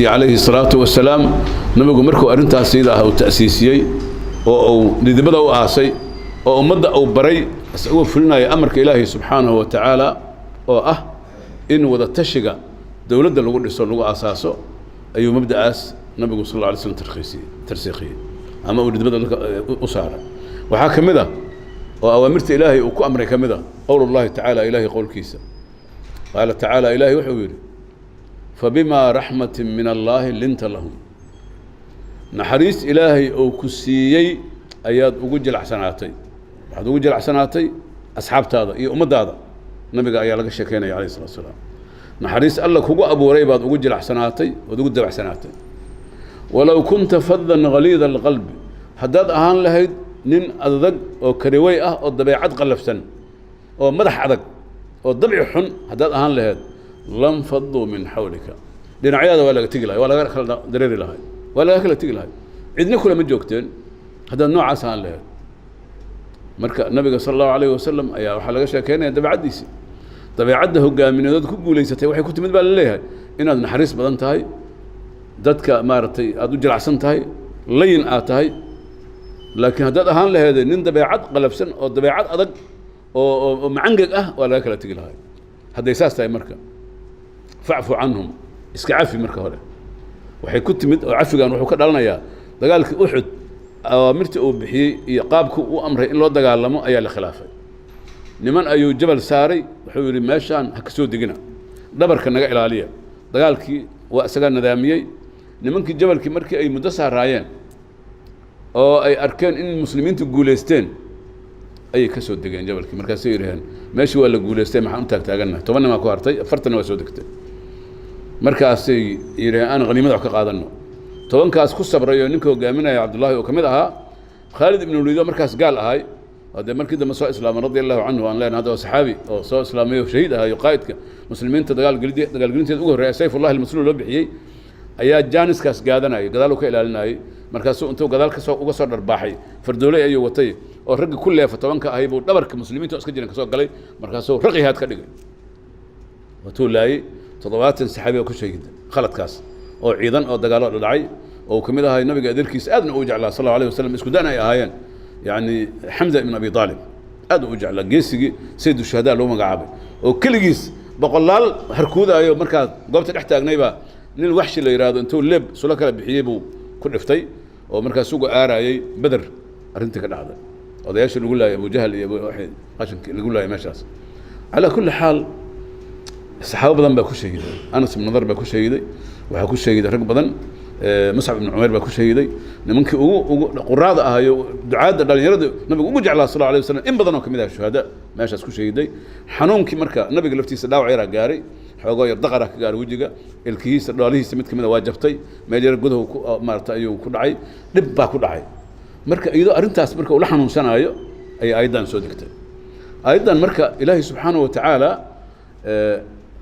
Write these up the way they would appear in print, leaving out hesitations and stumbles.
سي عليه الصلاة والسلام نبغى مركو أرنت سيدا أو تأسيسي أو ندبدا أو آسي أو مدة أو بري أسأو فلنا يا أمرك إلهي سبحانه وتعالى أو إن وذا تشجع دولة اللي قلنا سلوا أساسه أي مبدأ أس نبغى صلى الله عليه وسلم ترسيخي أما أريد بدل أسارة وحاكم ذا وأوامرت إلهي وكو أمرك مذا قول الله تعالى إلهي قول كيسا قال تعالى إلهي وحويري فبما رحمة من الله لنت لهم نحريس إلهي أو كسيي أياد وجل حسناتي بعد وجل حسناتي أصحاب هذا أمد هذا نبي أيا لك الشكينا عليه الصلاة والسلام نحريس قال لك هو أبو ريباد وجل حسناتي وجل حسناتي ولو كنت فظا غليظ القلب حداد أهان لهيد نين أذق أو كروية أو ضبيعات قلف سن أو مدح عذق أو ضبع حن حداد أهان لهيد لم فضوا من حولك لأن عيادة ولا تقلها ولا غير خل دريري لها ولا أكل تقلها عندنا كل من جوكتين هذا النوع عسان له مركا النبي صلى الله عليه وسلم أيا وحلقة شاكين يدب عديسي طبعا عده قام من ذلك كل ليست وحي كنت مدبال ليها إن هذا نحرس بدنتهاي ذاتك مارتي أدو جل عسنتهاي لين آتهاي لكن هذا أهان له هذا نين دبيعات قلب سن أو دبيعات أدق أو معنقق ولا أكل تقلها هذا يساس تاي مركا فاعفوا عنهم اسكعافي مركا هذا وحي كنت مد عفوا كان وحو كدلنا يا دغالك احد اوامرتي او بخي يقابك وامره ان لو دغالمو ايا لخلافه niman ayuu jabal saaray wuxuu yiri meeshan ha ka soo digina dabarka naga ilaaliya dagaalkii waa isaga nidaamiyay nimankii jabalkii markii ay muddo saaraayeen oo ay arkeen in muslimiintu guuleysteen ay ka soo digeen jabalkii markaas ay yiraahdeen meeshii waa la guuleystay maxaan u taagnahay 10 ma ku hartay 40 waa soo digtay markaas ay yiraahdeen aan qaniimada wax ka qaadano 10 kaas ku sabrayo ninka hogaaminaya Abdullah oo kamid ahaa Khalid ibn Walid markaas gaal ahay هذا مركز دم سواء إسلام رضي الله عنه وأن لأن هذا صحابي أو سواء إسلامي وشهيد هاي قائد مسلمين تدقال قلدي تقول سيف الله المسلول اللي بحيي أيات جانس كاس قادنا قدالو كإلى لنا مركز أنتو قدال كسو وقصر رباحي فردولي أي وطي أو رق كله فتوانك هاي بو دبرك مسلمين تأسكجنا كسو قالي مركز رقي هات كدقي وتولاي تضوات صحابي وكل شيء خلط كاس أو عيدا أو دقالو للعي أو كمذا هاي النبي قادر كيس أدنى أوجع الله صلى الله عليه وسلم اسكدانا يا هايان يعني حمزة بن أبي طالب أدو وجع له جيسي سيد الشهداء لو مقعبه وكل جيس بقلال هركوده أيوة مركز قبت تحت أجنبه من الوحش اللي يراد أنتو اللب سلك بحيبه كل فتي ومركز سوق آرا أي بدر أرنتك هذا هذا إيش اللي يقول له يا أبو جهل يا أبو واحد عشان يقول له يا مشاس على كل حال الصحابة بدن بكل شيء أنس بن نضر بكل شيء وحكل شيء رق بدن مصعب بن عمير بكل شيء نمكن قراد هاي دعاء دليل يرد نبي وجع الله صلى الله عليه وسلم إن بدنوا كم ذا الشهداء ماشي كل شيء حنون كي مركا نبي قلفتي سداو عيرا قاري حقوا يردقرا قاري وجهه الكيس داليه سمت كم ذا واجبتي ما يدير جده مارت أيو كل عي لبا كل عي مركا إذا أرنتاس مركا ولا حنون سنة أي أيضا سودكته أيضا مركا إلهي سبحانه وتعالى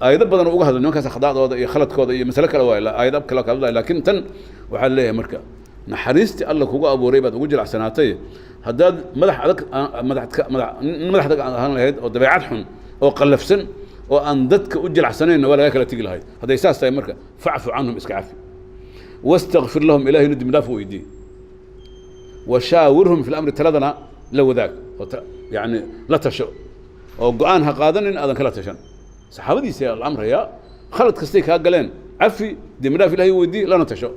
أيضا بدنا نقول هذا النوع كذا خداع هذا خلط كذا مسألة كلا ولا أيضا كلا كلا لكن تن وحليه مركا نحريستي الله كوجا أبو ريبة وجل حسناتي هداد مدح عدك مدح عدك هان هيد أو دبيعات حن أو قلف سن أو أندتك وجل حسنين ولا ياكل تيجي هاي هذا أساس تاي مركا فاعفوا عنهم اسكعفي واستغفر لهم إلهي ندم دافع ويدي وشاورهم في الأمر ثلاثنا لو ذاك يعني لا تشو أو قانها قادن أذن كلا تشن صحابتي سي الأمر يا خلط كستيك هاقلين عفي دي مدافع إلهي ويدي لا نتشو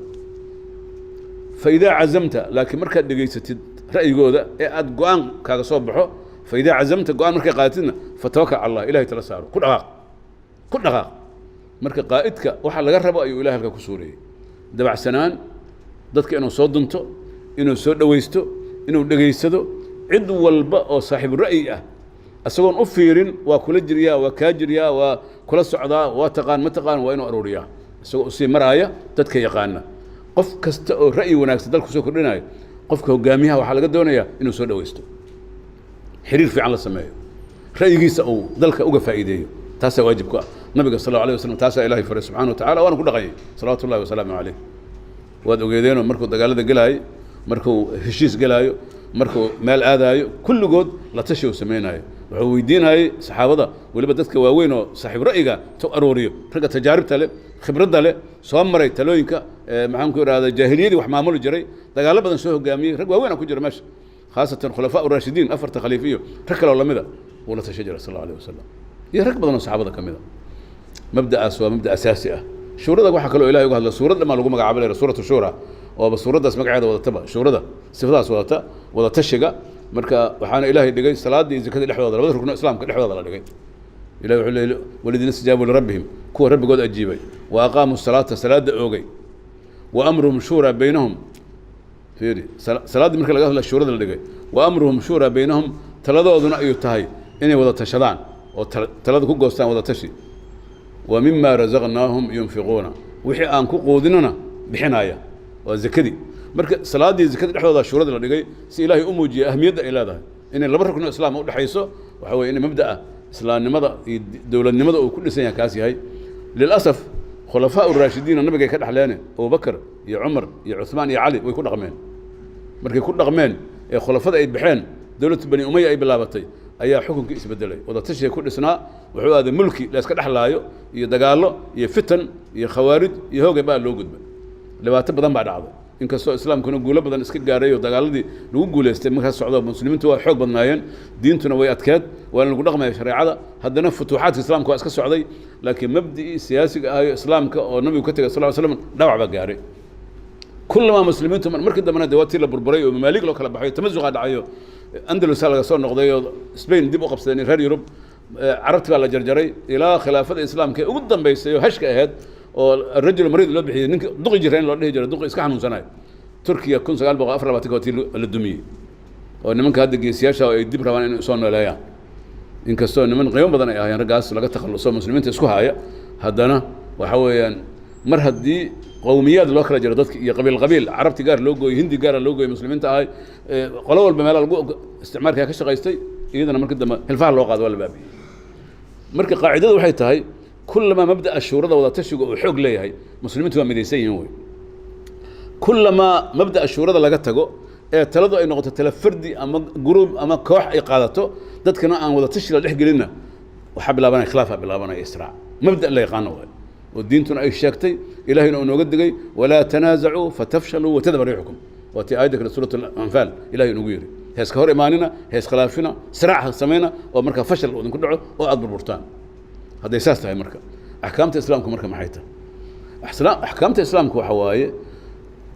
فإذا عزمت لكن مركز دقيقة رأي جودة أد قان كصبحه فإذا عزمت قان مركز قائدنا فتوكل على الله إلهي تلساره كل دقائق مركز قائدك وحل جربه أي إله كسوري دبع سنان ضدك إنه صدنته إنه صد ويسته إنه دقيقته عدو والباء صاحب الرأي أسوون أفيرين وكل جريا وكاجريا وكل الصعداء وتقان متقان وإنه أروريا أسوون سي مرايا ضدك يقانا قف كست رأي وناكس دلك سو كردناي قفك هوغاميها waxa laga doonaya inuu soo dhaweysto xiriir fiican la sameeyo ra'yigiisa oo dalka uga faa'iideeyo taas waa waajibka nabiga sallallahu alayhi wasallam taas ilaahay faray subhanahu wa ta'ala waan ku dhaqay salaatu allah wa salaamu alayhi wad ogeedeen markuu dagaalada galay markuu heshiis galaayo markuu meel aadayo kulligood la tashiyo sameeynaayo wuxuu weydiinayay saxaabada weliba dadka waaweyn oo saaxiib ra'yiga to arooriyo ragga tajaaribta leh khibradda leh soo maray talooyinka maxaan ku idhahdaa jaahiliyadii wax maamuli jiray dagaalo badan soo hogaamiyey rag waaweyn ku jira meesha khaasatan khulafaa uraashidiin afarta khaliifiyo rag kale oo lamida uu la tashay jiray sal allahu alayh wasalam iyo rag badan oo saxaabada ka mid a mabda'aas waa mabda asaasi ah shuurada waxaa kaloo ilahay uga hadla suurad dhammaan lagu magacaabo leeyahay suuratu shuura ooba suuraddaas magaceeda wadataba shuurada sifadaas wadata wada tashiga marka waxaana ilaahay dhigay salaadii iyo zakadii dhexdooda labada rukno islaamka dhexdooda la dhigay ilahay wuxuu leeyahay waladiina istijaabu lirabbihim kuwa rabbigood ajiibay wa aqaamuu salaata salaada oogay wa amruhum shuuraa baynahum fiiri salaaddii marka laga hadla shuurada la dhigay wa amruhum shuuraa baynahum taladooduna ayuu tahay inay wada tashadaan oo talada ku goostaan wada tashi wa mima razaqnaahum yunfiquuna wixii aan ku quudinana bixinaya waa zakadii marka salaadii zakadii dhexdooda shuurada la dhigay si ilaahay u muujiyo ahmiyadda ay leedahay inay laba rukno islaam u dhaxayso waxa weeye in mabda'a islaamnimada iyo dowladnimada uu ku dhisan yahay kaas yahay lilasaf khulafaa uraashidiina nabigay ka dhaxleene abubakar iyo cumar iyo cuthmaan iyo cali way ku dhaqmeen markay ku dhaqmeen ee khulafada ay baxeen dowladda bani umaya ay bilaabatay ayaa xukunkii isbedelay wada tashiga ku dhisnaa wuxuu aaday mulki la iska dhexlaayo iyo dagaallo iyo fitan iyo khawaarij iyo hoogay baa loo gudbay dhibaato badan baa dhacday inkastoo islaamkuna guulo badan iska gaaray oo dagaaladii lagu guulaystay markaas socdo muslimiintu waa xoog badnaayeen diintuna way adkeed waana lagu dhaqmaya shareecada haddana futuuxaadka islaamka waa iska socday laakiin mabdii siyaasiga ahayo islaamka oo nabigu ka tegay sal ly slam dhawac baa gaaray kullamaa muslimiintu markii dambena dee waa tii la burburay oo mamaalig loo kala baxayo tamasuqa dhacayo andalus laga soo noqday oo Spain dib u qabsadeen reer Yurub carabti baa la jarjaray ilaa khilaafada islaamka ugu dambeysay oo hashka ahayd oo rajul mariid loo bixiyay ninka duqi jireen loo dhihi jiray duqi iska xanuunsanay Turkiya 1924 la dumiyay oo nimanka hadda geesiyaasha ay dib rabaan inay soo nooleeyaan inkastoo niman qiimo badan ay ahaayeen raggaas laga takhaluso muslimiinta isku haya haddana waxa weeyaan mar haddii qowmiyad loo kala jiro dadka iyo qabiil carabti gaar loo gooyay hindi gaar loo gooyay muslimiinta ahay qolo walba meel lagu isticmaalka ka shaqaystay iyadana markii dambe hilfaha loo qaado wala baabi marka qaacidadu waxay tahay kullama mabda ashurada wada tashiga oo xoog leeyahay muslimiintu waa midaysan yihiin way kullama mabda ashurada laga tago ee taladu ay noqoto tala fardi ama group ama koox ay qaadato dadkana aan wada tashi la dhex gelinna waxa bilaabanay khilaafa bilaabanay israa mabda la yaqaan way ودينتنا أي شاكتي إلهنا أنه قدقي ولا تنازعوا فتفشلوا وتذهب ريحكم وتي آياتك سورة الأنفال إلهي نقيري هيس كهور إيماننا هيس خلافنا سرعها سمينا ومركا فشل ودن كدعو وأضبر برتان هذا أساس هاي مركا أحكامة إسلامكم مركا محيطة أحكامة إسلامكم حواي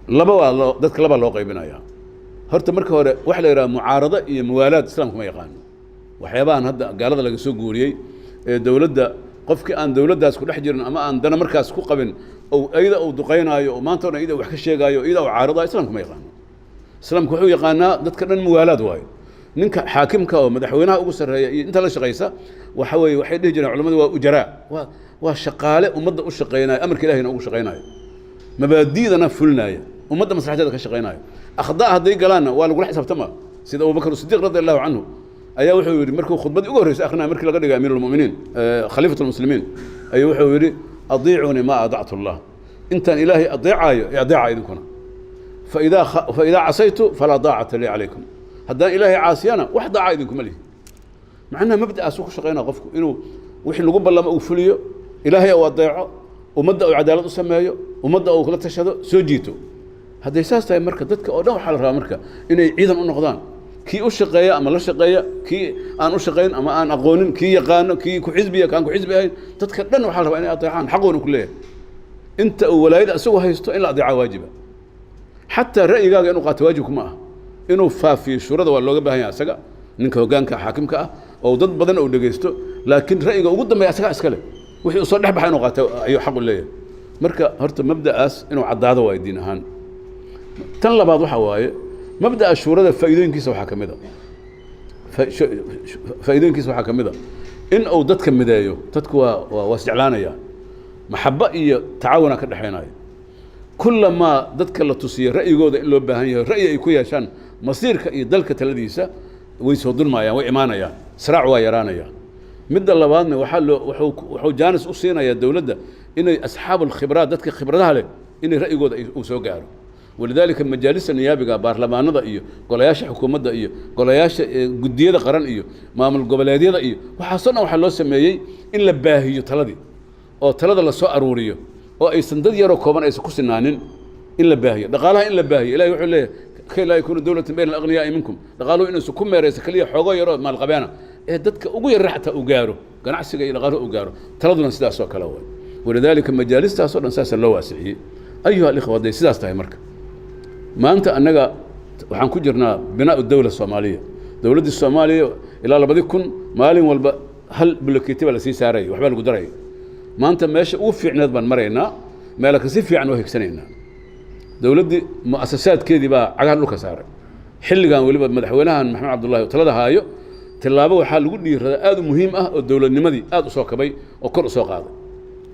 لبوا ذاتك لبوا الله قيبنا يا هرت مركا هوري وحلا يرى معارضة موالات إسلامكم يقان وحيابان هذا قال هذا لقى سوق قوريي دولة qofkii aan dawladdaas ku dhex jirin ama aan dana markaas ku qabin oo ayda uu duqeynaayo oo maanta ayda wax ka sheegaayo ayda uu caarada islaamku ma yaqaan islaamku wuxuu yaqaanaa dadka dhan muwaalaad waayo ninka xaakimka oo madaxweynaha ugu sareeya inta la shaqeysa waxa weeye waxay dhihi jireen culimadu waa ujaraa waa shaqaale ummadda u shaqeynaayo amarka ilaahayna ugu shaqeynaayo mabaadiidana fulnaaya ummadda maslaxadeeda ka shaqeynaayo akhdaa hadday galaanna waa lagu xisaabtama sida Abubakar Siddiq radiyallahu anhu ayaa wuxuu yiri markuu khudbadii ugu horeysay akhrinaa markii laga dhigay amiirul mu'miniin khalifatul muslimiin ayaa wuxuu yiri adiicuni ma adactu Allah intan ilaahi adiicayo adiica idinkuna fa idha asaytu fala da'ata li alaykum haddaan ilaahi caasiyana wax daaca idinkum lihi macnaha mabda'aas ku shaqeynaa qofku inuu wixii lagu ballamo uu fuliyo ilaahi uu adeeco ummadda uu cadaalad u sameeyo ummadda uu kula tashado soo jiito hadday saas tahay marka dadka oo dhan waxa la rabaa marka inay ciidan u noqdaan kii u shaqeeya ama la shaqeeya kii aan u shaqeyn ama aan aqoonin kii yaqaano kii ku xisbiya kaan ku xisbi ahayn dadka dhan waxa la rabaa inay adeecaan xaqooda ku leeyahay inta uu walaayada asagoo haysto in la adeeca waajiba xataa ra'yigaaga inuu qaato waajib kuma ah inuu faafiyo shurada waa looga baahan yahay asaga ninka hoggaanka xaakimka ah oo dad badan uu dhageysto laakiin ra'yiga ugu dambeeya asaga iskale wixii uu soo dhex baxay inuu qaato ayuu xaq u leeyahay marka horta mabda'aas inuu caddaado waa diin ahaan tan labaad waxa waaye مبدأ الشورى فائدين كيس وحكمده فائدين كيس وحكمده إن أو دتك مدايو تتكوا واستعلانيا يعني محبة إيه تعاون كدحيناي كلما دتك لا تصير رأي جودة إلا بهاي رأي يكون عشان مصير دلك تلذيسة ويسودون ما يعني وإيمانا يعني سرع ويرانا يعني مد الله بعدنا وحو جانس أصينا يا الدولة ده إن أصحاب الخبرات دتك خبرتها له إن رأي جودة وسوقاره ولذلك مجالس النيابة بارلمانada iyo golayaasha xukuumadda iyo golayaasha gudiyada qaran iyo maamul goboleedyada iyo waxa loo sameeyay in la baahiyo taladii oo talada la soo aruuriyo oo aysan dad yar oo kooban aysan ku sinaanin in la baahiyo dhaqaalaha in la baahiyo ilaahay wuxuu leeyahay kay la yakunu dawlatan bayna al-aghniyaa minkum dhaqaaluhu inuu ku meerayso kaliya xogo yar oo maal qabeena ee dadka ugu yar xataa u gaaro ganacsiga iyo dhaqaaluhu u gaaro taladuna sidaas oo kale way ولذلك مجالسtaas oo dhan saas loo waasiciyay ayuha al-ikhwa day sidaas tahay marka maanta annaga waxaan ku jirnaa binaa dawla Soomaaliya dawladda Soomaaliya ilaa 2000 maalin walba hal bulkeetiba la sii saaray waxba lagu daray maanta meesha uu fiicneed baan maraynaa meel ka si fiican oo higsanayna dawladda muassasaadkeedii baa cagaar dhulka saaray xilligan waliba madaxweynahan Maxamed Cabdullaahi talada haayo tilaabo waxa lagu dhiirada aad u muhiim ah oo dawladnimadii aad u soo kabay oo kor u soo qaaday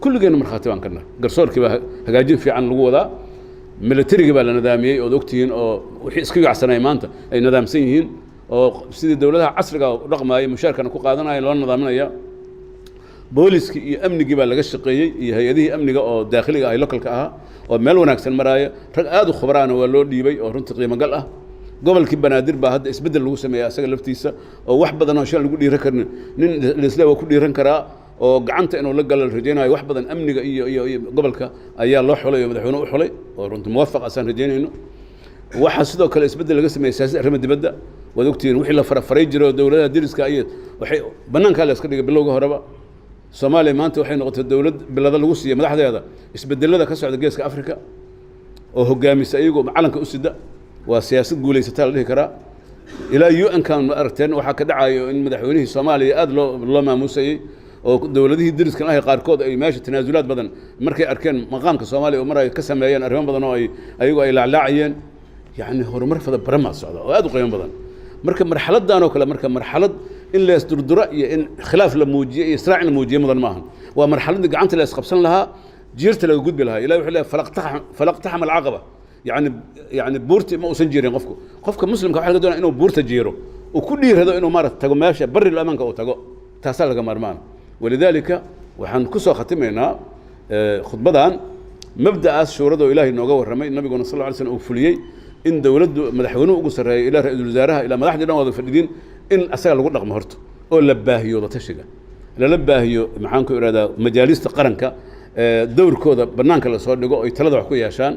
kulligeena marxaati baan kana garsoorkii baa hagaajin fiican lagu wadaa militariga baa la nidaamiyay oo ogtihiin oo wixii iska gacsanay maanta ay nidaamsan yihiin oo sidii dawladaha casriga u dhaqmaayay mushaarkana ku qaadanaya loo nidaaminaya booliska iyo amniga baa laga shaqeeyay iyo hay'adihii amniga oo dakhliga ay localka ah oo meel wanaagsan maraya rag aad u khibraana waa loo dhiibay oo runtii qiimo gal ah gobolkii banaadir baa hadda isbedel lagu sameeyay asaga laftiisa oo wax badan oo shal lagu dhiiran karin nin isla waa ku dhiiran karaa oo gacanta inuu la galal rajaynayo wax badan amniga iyo gobolka ayaa loo xulay madaxweynuhu u xulay oo runtii muwaafaq asan rajaynayno waxa sidoo kale isbedel laga sameeyay siyaasad arrimaha dibadda wada ogtiin wixii la faray jiro dawladaha diriska ay waxay banaanka la iska dhigay bilowga horeba Soomaaliya maanta waxay noqotay dawlad bilada lagu siiyay madaxdeeda isbedelada ka socda geeska Afrika oo hogaamisa iyagoo calanka u sida waa siyaasad guuleysata la dhihi karaa ilaa UN kan aragteen waxa ka dhacayo in madaxweynihii Soomaaliya aad loo maamusay oo dawladihii diriska ah qaarkood ay meesha tanaasulaad badan markay arkeen maqaamka Soomaaliya oo maray ka sameeyeen arrimo badan oo ay laaclaacayeen يعني horumar fada barama socda oo aad u qiimo badan marka marxaladan oo kale marka marxalad in la isdurdura iyo in khilaaf la muujiyo iyo israac la muujiyo mudan maaha waa marxalad gacanta la isqabsan lahaa jiirta laga gudbi lahaa ilaahay wuxuu leeyahay falaqtaxam al-aqaba يعني buurti ma uusan jirin qofka muslimka waxa laga doonaa inuu buurta jiiro oo ku dhiirado inuu maarta tago meesha bari amaanka uu tago taas laga marmaan ولذلك waxaan ku soo khatimaynaa khudbadan mabdaas shuurada ilaahay nooga waramay nabiguna sallallahu alayhi wasallam uu fuliyay in dawladdu madaxweynuhu ugu sareeyay ilaa ra'iisul wasaaraha ilaa madaxda dhan wada fadhiidin in asaga lagu dhaqmo horto oo la baahiyo tashiga la baahiyo maxaan ku iraada majaalista qaranka dowrkooda banaanka la soo dhigo oo talada wax ku yeeshaan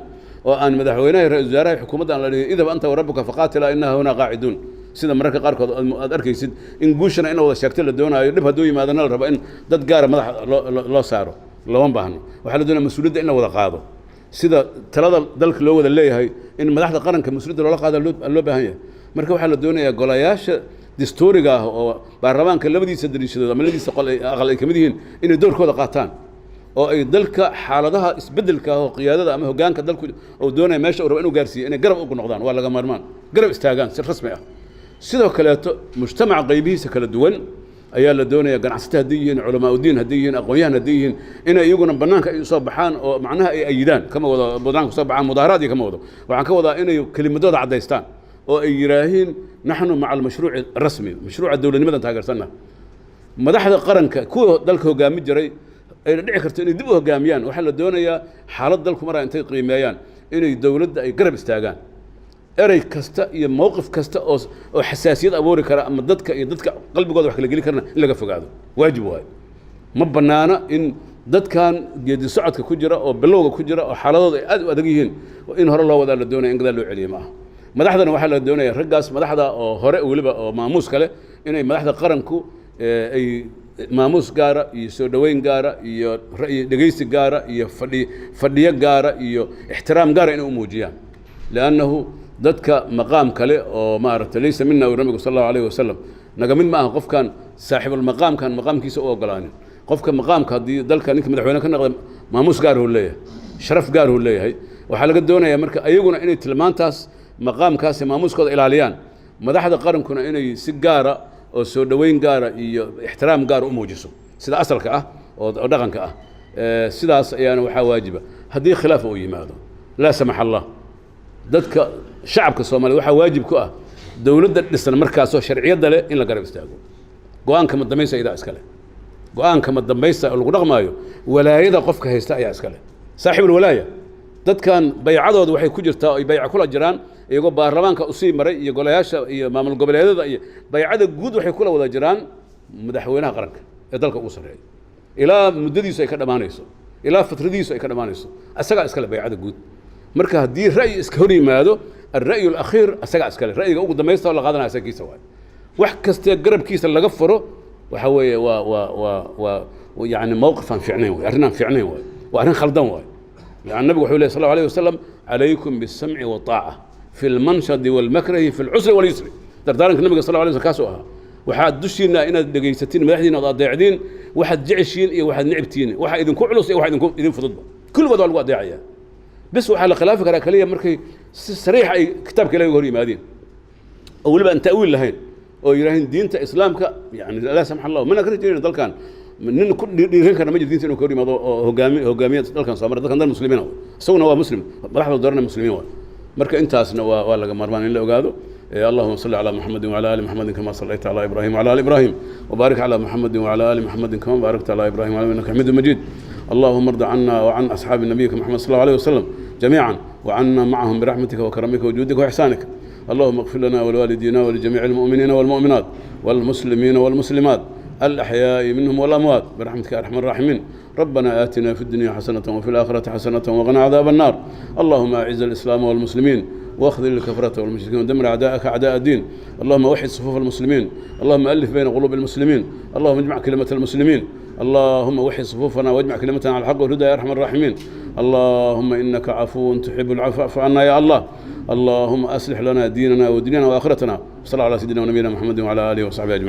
oo aan madaxweynaha ra'iisul wasaaraha xukuumadda aan la dhigin idaba anta wa rabbuka faqatila innaha huna qaacidun sida mararka qaarkood aad arkaysid in guushana in wada sheegto la doonayo dib haduu yimaadana la rabo in dad gaar madax loo saaro loo baahno waxa la doonaa mas'uuliyadda in la wada qaado sida talada dalka loo wada leeyahay in madaxda qaranka mas'uuliyadda loo qaado loo baahan yahay marka waxa la doonayaa golayaasha dastuuriga ah oo baarlamaanka labadiisa dariishadood ama labadiisa aqal ay kamid yihiin inay doorkooda qaataan oo ay dalka xaaladaha isbedelka oo qiyaadada ama hogaanka dalku oo doonaya meesha uu rabo inuu gaarsiiyo inay garab ugu noqdaan waa laga maarmaan garab istaagaan si rasmi ah sidoo kale mujtamac qaybihiisa kala duwan ayaa la doonaya ganacsatada hadii yihiin culamaa diin hadii yihiin aqoonyahan hadii yihiin in iyaguna banaanka ay soo baxaan oo macnaha ay ayidaan kama wada banaanka soo baxaan mudaaharaad kama wado waxaan ka wadaa inay kelimadooda cadeystaan oo ay yiraahiin nahnu ma'a al-mashruuc ar-rasmi mashruuca dawladnimada taageersanna madaxda qaranka kuwa dalka hogaami jiray ay dhici karto inay dib u hogaamiyaan waxa la doonayaa xaalad dalku maraa intay qiimeeyaan inay dawladda ay garab istaagaan eray kasta iyo mowqif kasta oo xasaasiyad abuuri kara ama dadka qalbigooda wax kala geli karna in laga fogaado waajib waay ma banaana in dadkan geedi socodka ku jira oo bilowga ku jira oo xaaladooda ay aad u adag yihiin in hore loo wada la doonayo in gadaal loo celiyo maaha madaxdana waxa la doonayaa raggaas madaxda oo hore waliba oo maamuus kale inay madaxda qaranku ay maamuus gaara iyo soo dhaweyn gaara iyo ra'yi dhageysi gaara iyo fadhiyo gaara iyo ixtiraam gaara inay u muujiyaan laanahu dadka maqaam kale oo maaragtay laysa minna nabiga sallallahu alayhi wasallam naga mid ma aha qofkan saaxibul maqaamkan maqaamkiisa u ogolaanin qofka maqaamka hadii dalka ninka madaxweynaha ka noqday maamuus gaar uu leeyahay sharaf gaar uu leeyahay waxa laga doonayaa marka ayaguna inay tilmaantaas maqaamkaas maamuuskooda ilaaliyaan madaxda qarankuna inay si gaara oo soo dhaweyn gaara iyo ixtiraam gaar u muujiso sida asalka ah oo dhaqanka ah sidaas ayaana waxa waajiba hadii khilaaf uu yimaado la samax Allah dadka shacabka Soomaaliyeed waxa waajib ku ah dawladda dhisan markaas oo sharciyada leh in la garab istaago go'aanka madameysa ida iskale go'aanka madameysa oo lagu dhaqmaayo walaayada qofka haysta ayaa iskale saaxiib walaaya dadkan baycadooda waxay ku jirtaa ay bayca kula jiraan iyagoo baarlamaanka u sii maray iyo golayaasha iyo maamul goboleedyada iyo baycada guud waxay kula wada jiraan madaxweynaha qaranka ee dalka ugu sarreeya ilaa muddadiisu ay ka dhamaanayso ilaa fatradiisu ay ka dhamaanayso asagaa iskale baycada guud marka haddii ra'yi iska hor yimaado الرأي الأخير أسجع أسكال رأي أوجد ما يستوى لقادنا أسجي سواء وحكست جرب كيس اللي جفره وحوي ويعني موقفا في عنيه وأرنا في عنيه وأرنا خلدان واي يعني النبي صلى الله عليه وسلم عليكم بالسمع والطاعة في المنشد والمكره في العسر واليسر دردارك النبي صلى الله عليه وسلم كاسوها واحد دشينا إن دقيقتين ملاحدين وضايعين واحد جعشين إيه واحد نعبتين واحد إذن كعلص إيه واحد إذن في ضده كل وضع الوضع داعية بس وحال خلافك راكليه مركي صريح اي كتاب كلام يقول مادين اول بقى تاويل لهين او يراهن دينته اسلامك يعني لا سمح الله من كرت دين كان من كل دين كان ما دينته انه كوري هوغاميه دلكان سومر دلكان دل مسلمين سونا هو مسلم مدحنا دورنا مسلمين مركا انتاسنا waa laga marmaan in la ogaado اللهم صل على محمد وعلى ال محمد كما صليت على ابراهيم وعلى ال ابراهيم وبارك على محمد وعلى ال محمد كما باركت على ابراهيم وعلى انك حميد مجيد اللهم ارض عنا وعن اصحاب نبيك محمد صلى الله عليه وسلم جميعا وعنا معهم برحمتك وكرمك وجودك واحسانك اللهم اغفر لنا ولوالدينا ولجميع المؤمنين والمؤمنات والمسلمين والمسلمات الأحياء منهم والأموات برحمتك يا أرحم الراحمين ربنا آتنا في الدنيا حسنة وفي الآخرة حسنة وقنا عذاب النار اللهم أعز الإسلام والمسلمين واخذل الكفرة والمشركين ودمر أعداءك أعداء الدين اللهم وحد صفوف المسلمين اللهم ألف بين قلوب المسلمين اللهم اجمع كلمة المسلمين اللهم وحد صفوفنا واجمع كلمتنا على الحق والهدى يا أرحم الراحمين اللهم إنك عفو تحب العفو فاعف عنا يا الله اللهم أصلح لنا ديننا ودنيانا وآخرتنا صلى الله على سيدنا ونبينا محمد وعلى آله وصحبه أجمعين